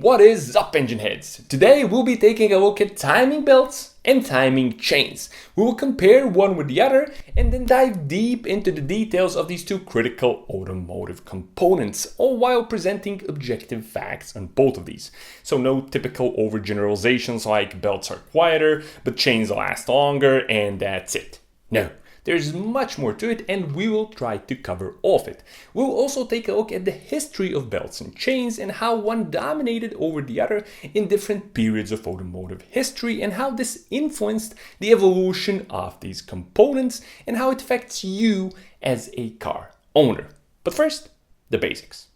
What is up, engine heads? Today we'll be taking a look at timing belts and timing chains. We will compare one with the other and then dive deep into the details of these two critical automotive components, all while presenting objective facts on both of these. So no typical overgeneralizations like belts are quieter, but chains last longer, and that's it. No. There's much more to it, and we will try to cover all of it. We'll also take a look at the history of belts and chains and how one dominated over the other in different periods of automotive history and how this influenced the evolution of these components and how it affects you as a car owner. But first, the basics.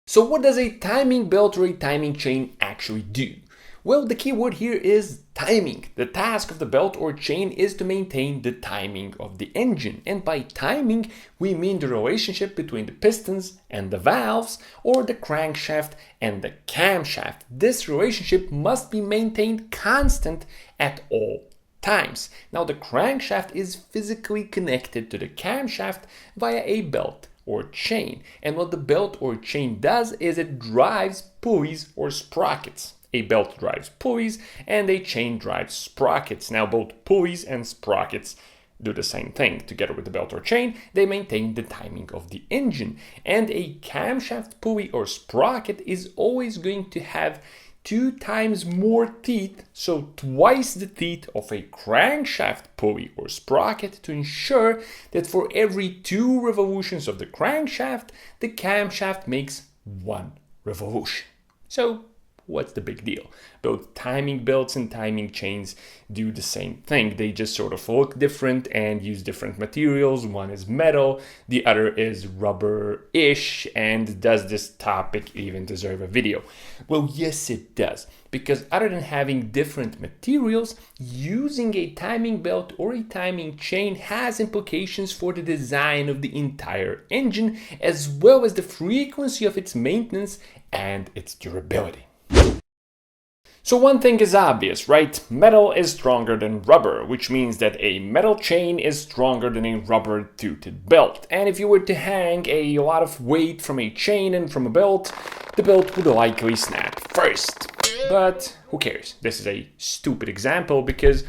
So what does a timing belt or a timing chain actually do? Well, the key word here is timing. The task of the belt or chain is to maintain the timing of the engine. And by timing, we mean the relationship between the pistons and the valves, or the crankshaft and the camshaft. This relationship must be maintained constant at all times. Now, the crankshaft is physically connected to the camshaft via a belt or chain. And what the belt or chain does is it drives pulleys or sprockets. A belt drives pulleys and a chain drives sprockets. Now both pulleys and sprockets do the same thing. Together with the belt or chain, they maintain the timing of the engine. And a camshaft pulley or sprocket is always going to have 2 times more teeth, so twice the teeth of a crankshaft pulley or sprocket, to ensure that for every 2 revolutions of the crankshaft, the camshaft makes 1 revolution. So what's the big deal? Both timing belts and timing chains do the same thing. They just sort of look different and use different materials. One is metal, the other is rubber-ish. And does this topic even deserve a video? Well, yes, it does. Because other than having different materials, using a timing belt or a timing chain has implications for the design of the entire engine, as well as the frequency of its maintenance and its durability. So one thing is obvious, right? Metal is stronger than rubber, which means that a metal chain is stronger than a rubber-toothed belt. And if you were to hang a lot of weight from a chain and from a belt, the belt would likely snap first. But who cares? This is a stupid example because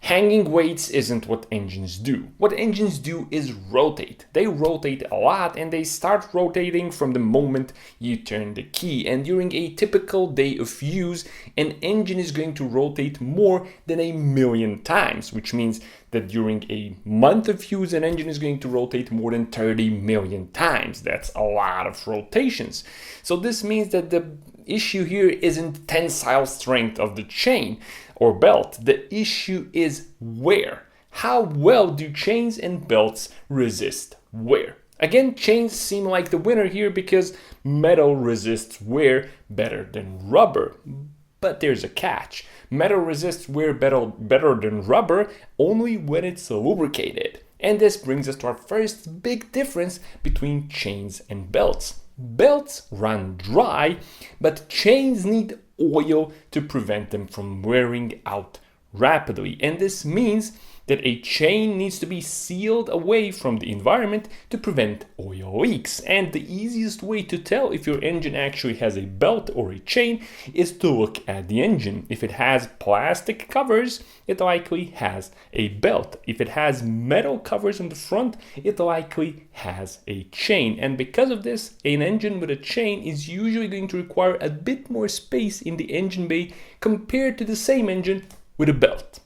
hanging weights isn't what engines do. What engines do is rotate. They rotate a lot and they start rotating from the moment you turn the key. And during a typical day of use, an engine is going to rotate more than 1,000,000 times, which means that during a month of use, an engine is going to rotate more than 30 million times. That's a lot of rotations. So this means that the issue here isn't tensile strength of the chain or belt. The issue is wear. How well do chains and belts resist wear? Again, chains seem like the winner here because metal resists wear better than rubber. But there's a catch. Metal resists wear better than rubber only when it's lubricated. And this brings us to our first big difference between chains and belts. Belts run dry, but chains need oil to prevent them from wearing out rapidly. And this means that a chain needs to be sealed away from the environment to prevent oil leaks. And the easiest way to tell if your engine actually has a belt or a chain is to look at the engine. If it has plastic covers, it likely has a belt. If it has metal covers on the front, it likely has a chain. And because of this, an engine with a chain is usually going to require a bit more space in the engine bay compared to the same engine with a belt.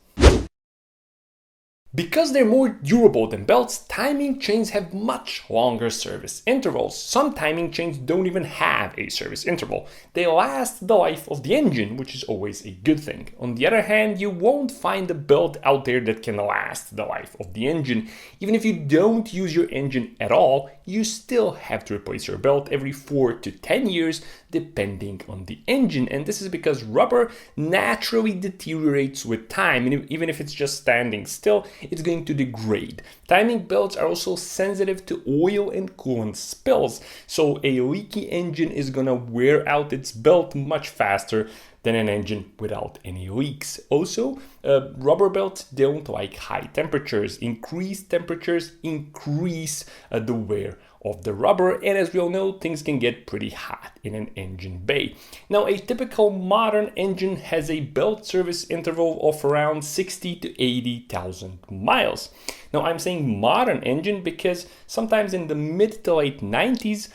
Because they're more durable than belts, timing chains have much longer service intervals. Some timing chains don't even have a service interval. They last the life of the engine, which is always a good thing. On the other hand, you won't find a belt out there that can last the life of the engine. Even if you don't use your engine at all, you still have to replace your belt every 4 to 10 years, depending on the engine. And this is because rubber naturally deteriorates with time. And even if it's just standing still, it's going to degrade. Timing belts are also sensitive to oil and coolant spills. So a leaky engine is gonna wear out its belt much faster than an engine without any leaks. Also, rubber belts don't like high temperatures. Increased temperatures increase the wear of the rubber, and as we all know, things can get pretty hot in an engine bay. Now, a typical modern engine has a belt service interval of around 60 to 80,000 miles. Now, I'm saying modern engine because sometimes in the mid to late 90s,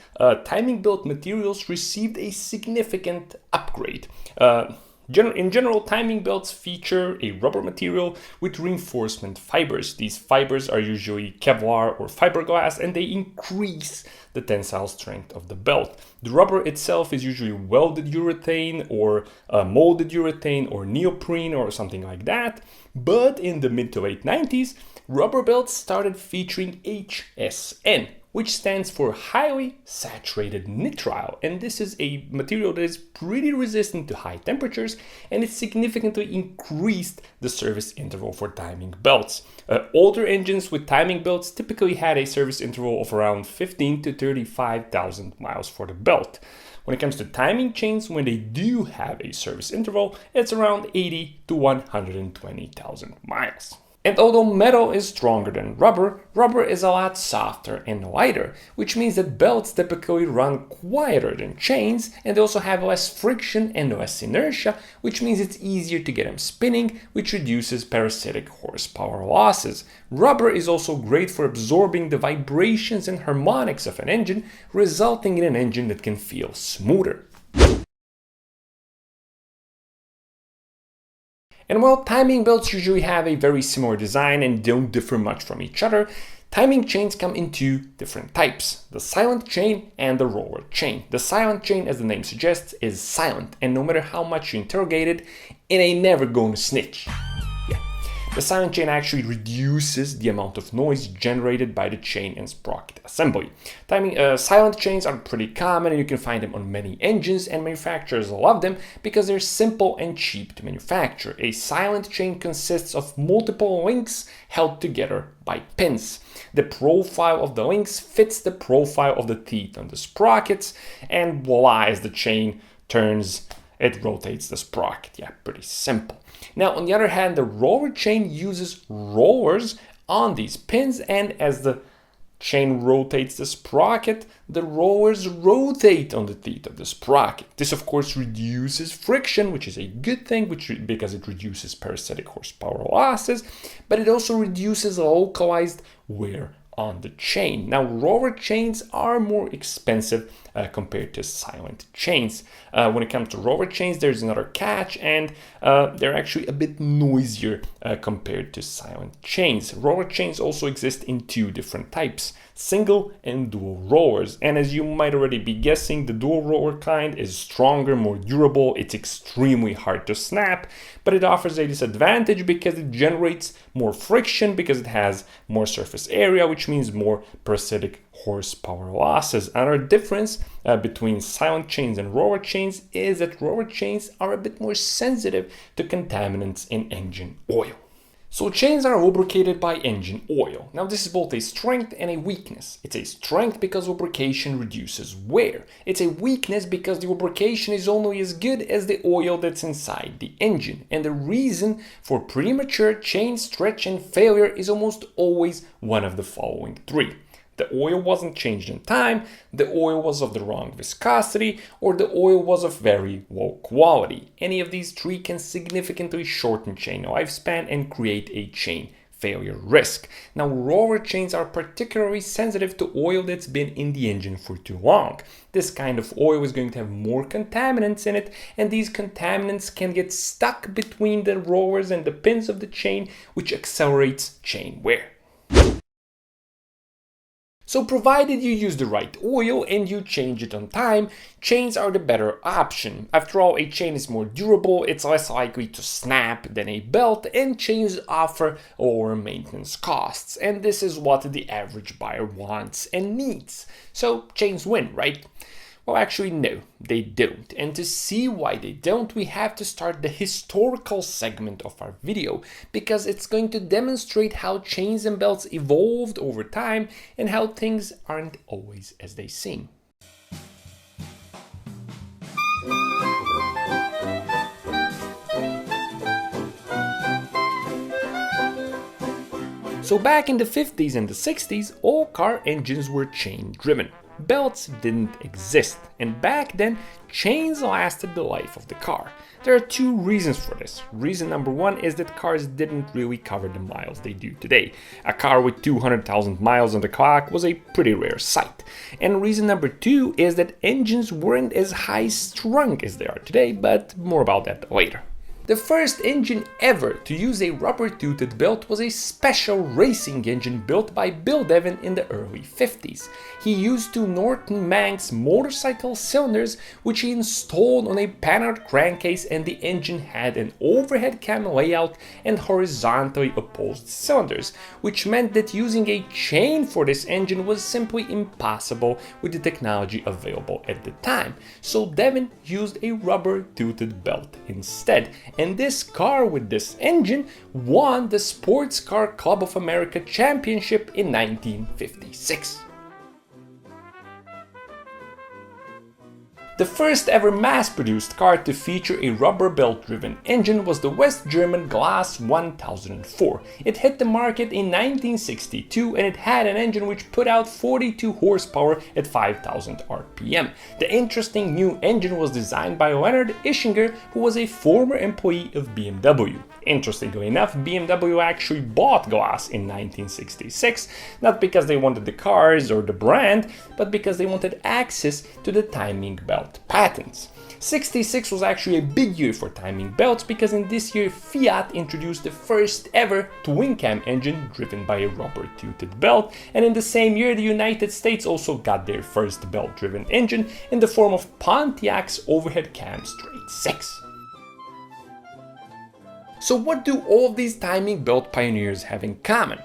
timing belt materials received a significant upgrade. In general, timing belts feature a rubber material with reinforcement fibers. These fibers are usually Kevlar or fiberglass, and they increase the tensile strength of the belt. The rubber itself is usually welded urethane or molded urethane or neoprene or something like that. But in the mid to late 90s, rubber belts started featuring HSN, which stands for highly saturated nitrile, and this is a material that is pretty resistant to high temperatures, and it significantly increased the service interval for timing belts. Older engines with timing belts typically had a service interval of around 15 to 35,000 miles for the belt. When it comes to timing chains, when they do have a service interval, it's around 80 to 120,000 miles. And although metal is stronger than rubber, rubber is a lot softer and lighter, which means that belts typically run quieter than chains, and they also have less friction and less inertia, which means it's easier to get them spinning, which reduces parasitic horsepower losses. Rubber is also great for absorbing the vibrations and harmonics of an engine, resulting in an engine that can feel smoother. And while timing belts usually have a very similar design and don't differ much from each other, timing chains come in two different types, the silent chain and the roller chain. The silent chain, as the name suggests, is silent, and no matter how much you interrogate it, it ain't never gonna snitch. The silent chain actually reduces the amount of noise generated by the chain and sprocket assembly. Silent chains are pretty common, and you can find them on many engines, and manufacturers love them because they're simple and cheap to manufacture. A silent chain consists of multiple links held together by pins. The profile of the links fits the profile of the teeth on the sprockets, and voila, as the chain turns, it rotates the sprocket. Yeah, pretty simple. Now, on the other hand, the roller chain uses rollers on these pins, and as the chain rotates the sprocket, the rollers rotate on the teeth of the sprocket. This, of course, reduces friction, which is a good thing because it reduces parasitic horsepower losses, but it also reduces localized wear on the chain. Now, roller chains are more expensive compared to silent chains. When it comes to roller chains, there's another catch, and they're actually a bit noisier compared to silent chains. Roller chains also exist in two different types, single and dual rollers. And as you might already be guessing, the dual roller kind is stronger, more durable, it's extremely hard to snap, but it offers a disadvantage because it generates more friction because it has more surface area, which means more parasitic horsepower losses. Another difference between silent chains and roller chains is that roller chains are a bit more sensitive to contaminants in engine oil. So chains are lubricated by engine oil. Now this is both a strength and a weakness. It's a strength because lubrication reduces wear. It's a weakness because the lubrication is only as good as the oil that's inside the engine. And the reason for premature chain stretch and failure is almost always one of the following three. The oil wasn't changed in time, the oil was of the wrong viscosity, or the oil was of very low quality. Any of these three can significantly shorten chain lifespan and create a chain failure risk. Now, roller chains are particularly sensitive to oil that's been in the engine for too long. This kind of oil is going to have more contaminants in it, and these contaminants can get stuck between the rollers and the pins of the chain, which accelerates chain wear. So provided you use the right oil and you change it on time, chains are the better option. After all, a chain is more durable, it's less likely to snap than a belt, and chains offer lower maintenance costs. And this is what the average buyer wants and needs. So chains win, right? Well, actually, no, they don't. And to see why they don't, we have to start the historical segment of our video, because it's going to demonstrate how chains and belts evolved over time and how things aren't always as they seem. So back in the 50s and the 60s, all car engines were chain driven. Belts didn't exist, and back then, chains lasted the life of the car. There are two reasons for this. Reason number one is that cars didn't really cover the miles they do today. A car with 200,000 miles on the clock was a pretty rare sight. And reason number two is that engines weren't as high strung as they are today, but more about that later. The first engine ever to use a rubber-toothed belt was a special racing engine built by Bill Devin in the early 50s. He used two Norton Manx motorcycle cylinders which he installed on a panhard crankcase, and the engine had an overhead cam layout and horizontally opposed cylinders, which meant that using a chain for this engine was simply impossible with the technology available at the time. So Devin used a rubber-toothed belt instead. And this car with this engine won the Sports Car Club of America Championship in 1956. The first ever mass-produced car to feature a rubber belt-driven engine was the West German Glas 1004. It hit the market in 1962 and it had an engine which put out 42 horsepower at 5,000 RPM. The interesting new engine was designed by Leonard Ischinger, who was a former employee of BMW. Interestingly enough, BMW actually bought Glas in 1966, not because they wanted the cars or the brand, but because they wanted access to the timing belt patents. 66 was actually a big year for timing belts because in this year Fiat introduced the first ever twin cam engine driven by a rubber toothed belt, and in the same year the United States also got their first belt driven engine in the form of Pontiac's overhead cam straight 6. So what do all of these timing belt pioneers have in common?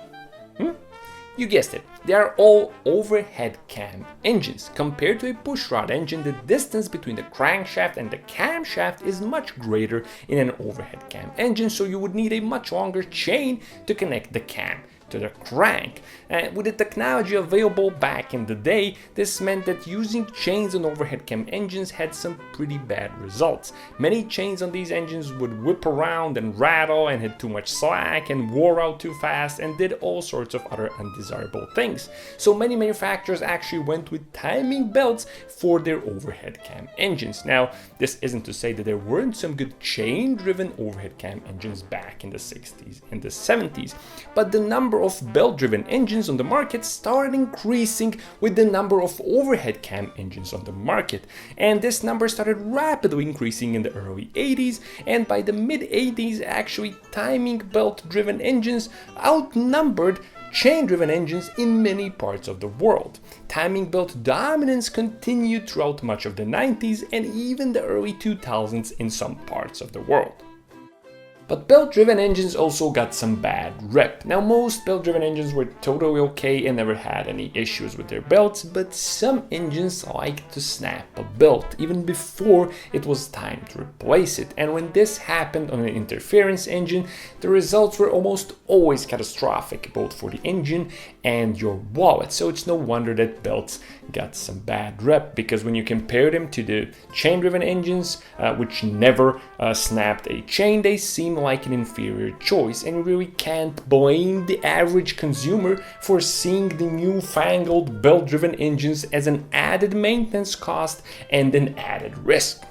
You guessed it, they are all overhead cam engines. Compared to a pushrod engine, the distance between the crankshaft and the camshaft is much greater in an overhead cam engine, so you would need a much longer chain to connect the cam to the crank. With the technology available back in the day, this meant that using chains on overhead cam engines had some pretty bad results. Many chains on these engines would whip around and rattle and had too much slack and wore out too fast and did all sorts of other undesirable things. So many manufacturers actually went with timing belts for their overhead cam engines. Now, this isn't to say that there weren't some good chain-driven overhead cam engines back in the 60s and the 70s, but the number of belt-driven engines on the market started increasing with the number of overhead cam engines on the market, and this number started rapidly increasing in the early 80s, and by the mid-80s actually timing belt-driven engines outnumbered chain-driven engines in many parts of the world. Timing belt dominance continued throughout much of the 90s and even the early 2000s in some parts of the world. But belt-driven engines also got some bad rep. Now, most belt-driven engines were totally okay and never had any issues with their belts, but some engines liked to snap a belt even before it was time to replace it. And when this happened on an interference engine, the results were almost always catastrophic, both for the engine and your wallet. So it's no wonder that belts got some bad rep, because when you compare them to the chain-driven engines, which never snapped a chain, they seem like an inferior choice, and you really can't blame the average consumer for seeing the newfangled belt-driven engines as an added maintenance cost and an added risk.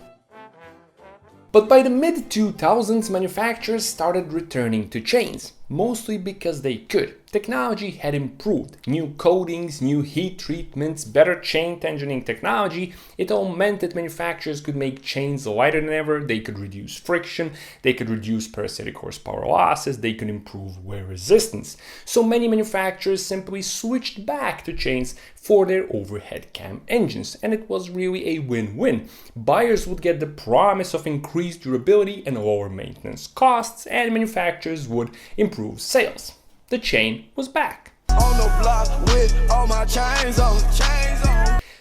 But by the mid-2000s, manufacturers started returning to chains, mostly because they could. Technology had improved. New coatings, new heat treatments, better chain tensioning technology. It all meant that manufacturers could make chains lighter than ever, they could reduce friction, they could reduce parasitic horsepower losses, they could improve wear resistance. So many manufacturers simply switched back to chains for their overhead cam engines, and it was really a win-win. Buyers would get the promise of increased durability and lower maintenance costs, and manufacturers would improve sales. The chain was back. On the block with all my chains on.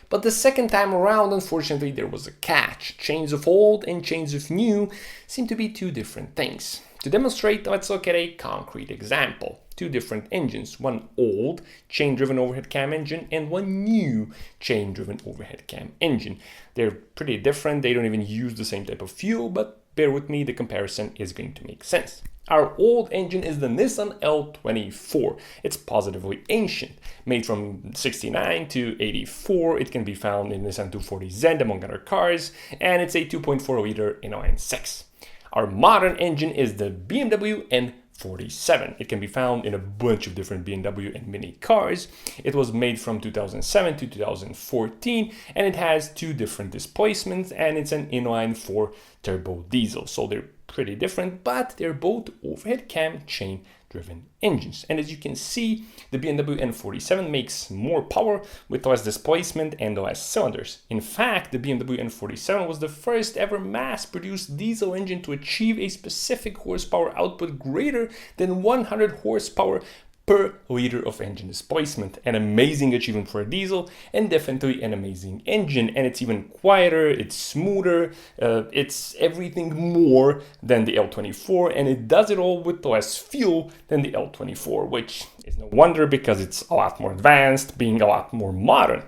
But the second time around, unfortunately, there was a catch. Chains of old and chains of new seem to be two different things. To demonstrate, let's look at a concrete example. two different engines, one old chain-driven overhead cam engine and one new chain-driven overhead cam engine. They're pretty different, they don't even use the same type of fuel, but bear with me, the comparison is going to make sense. Our old engine is the Nissan L24. It's positively ancient. Made from 69 to 84, it can be found in Nissan 240Z among other cars, and it's a 2.4 liter inline-six. Our modern engine is the BMW N47. It can be found in a bunch of different BMW and Mini cars. It was made from 2007 to 2014, and it has two different displacements, and it's an inline-4 turbo diesel. So they're pretty different, but they're both overhead cam chain driven engines. And as you can see, the BMW N47 makes more power with less displacement and less cylinders. In fact, the BMW N47 was the first ever mass-produced diesel engine to achieve a specific horsepower output greater than 100 horsepower per liter of engine displacement. An amazing achievement for a diesel, and definitely an amazing engine. And it's even quieter, it's smoother, it's everything more than the L24, and it does it all with less fuel than the L24, which is no wonder because it's a lot more advanced, being a lot more modern.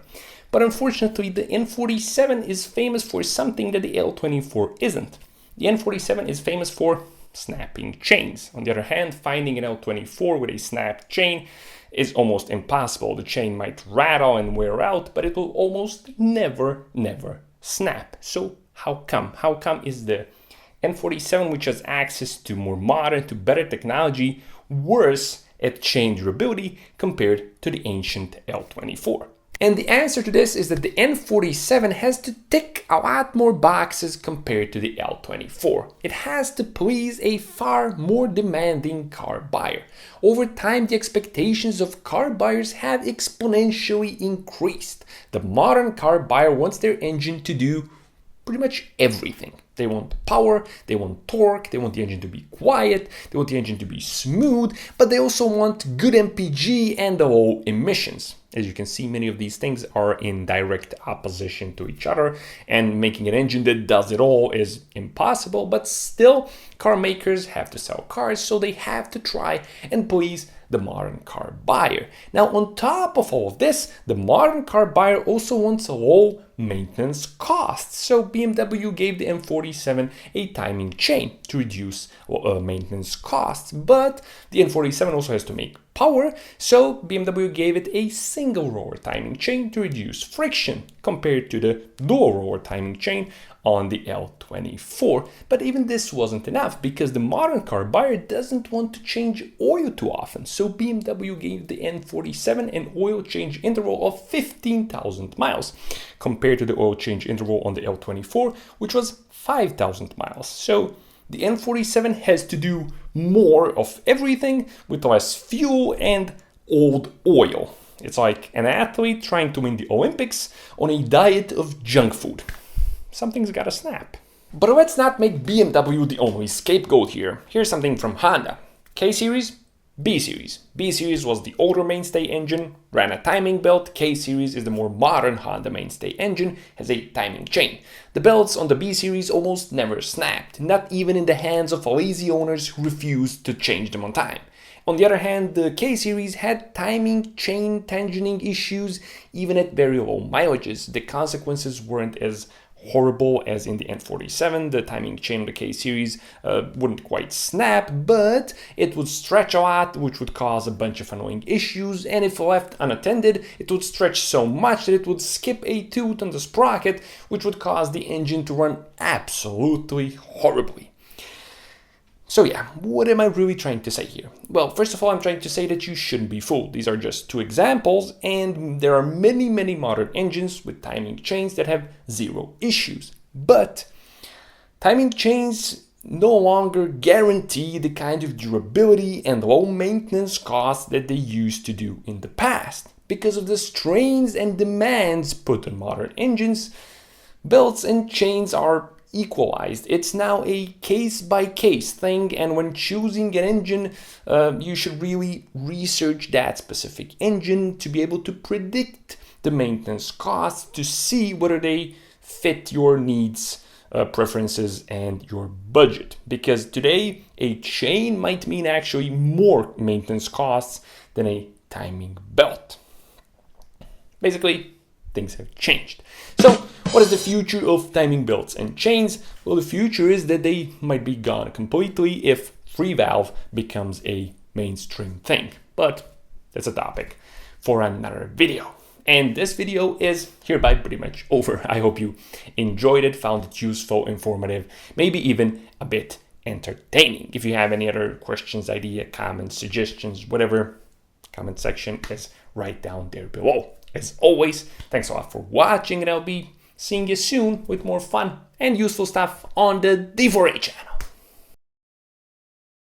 But unfortunately, the N47 is famous for something that the L24 isn't. The N47 is famous for snapping chains. On the other hand, finding an L24 with a snapped chain is almost impossible. The chain might rattle and wear out, but it will almost never snap. So how come? How come is the N47, which has access to more modern, to better technology, worse at chain durability compared to the ancient L24? And the answer to this is that the N47 has to tick a lot more boxes compared to the L24. It has to please a far more demanding car buyer. Over time, the expectations of car buyers have exponentially increased. The modern car buyer wants their engine to do pretty much everything. They want power, they want torque, they want the engine to be quiet, they want the engine to be smooth, but they also want good MPG and low emissions. As you can see, many of these things are in direct opposition to each other, and making an engine that does it all is impossible, but still, car makers have to sell cars, so they have to try and please the modern car buyer. Now, on top of all of this, the modern car buyer also wants low maintenance costs. So BMW gave the M47 a timing chain to reduce maintenance costs, but the N47 also has to make power, so BMW gave it a single roller timing chain to reduce friction compared to the dual roller timing chain on the L24. But even this wasn't enough because the modern car buyer doesn't want to change oil too often, so BMW gave the N47 an oil change interval of 15,000 miles compared to the oil change interval on the L24, which was 5,000 miles. So the N47 has to do more of everything with less fuel and old oil. It's like an athlete trying to win the Olympics on a diet of junk food. Something's gotta snap. But let's not make BMW the only scapegoat here. Here's something from Honda. K-Series, B-Series. B-Series was the older mainstay engine, ran a timing belt. K-Series is the more modern Honda mainstay engine, has a timing chain. The belts on the B-Series almost never snapped, not even in the hands of lazy owners who refused to change them on time. On the other hand, the K-Series had timing chain tensioning issues even at very low mileages. The consequences weren't as horrible as in the N47. The timing chain of the K-Series wouldn't quite snap, but it would stretch a lot, which would cause a bunch of annoying issues, and if left unattended, it would stretch so much that it would skip a tooth on the sprocket, which would cause the engine to run absolutely horribly. So yeah, what am I really trying to say here? Well, first of all, I'm trying to say that you shouldn't be fooled. These are just two examples, and there are many modern engines with timing chains that have zero issues. But timing chains no longer guarantee the kind of durability and low maintenance costs that they used to do in the past. Because of the strains and demands put on modern engines, belts and chains are equalized. It's now a case-by-case thing, and when choosing an engine, you should really research that specific engine to be able to predict the maintenance costs, to see whether they fit your needs preferences and your budget. Because today, a chain might mean actually more maintenance costs than a timing belt. Basically, things have changed. So, what is the future of timing belts and chains? Well, the future is that they might be gone completely if free valve becomes a mainstream thing. But that's a topic for another video. And this video is hereby pretty much over. I hope you enjoyed it, found it useful, informative, maybe even a bit entertaining. If you have any other questions, idea, comments, suggestions, whatever, comment section is right down there below. As always, thanks a lot for watching, and I'll be seeing you soon with more fun and useful stuff on the D4A channel.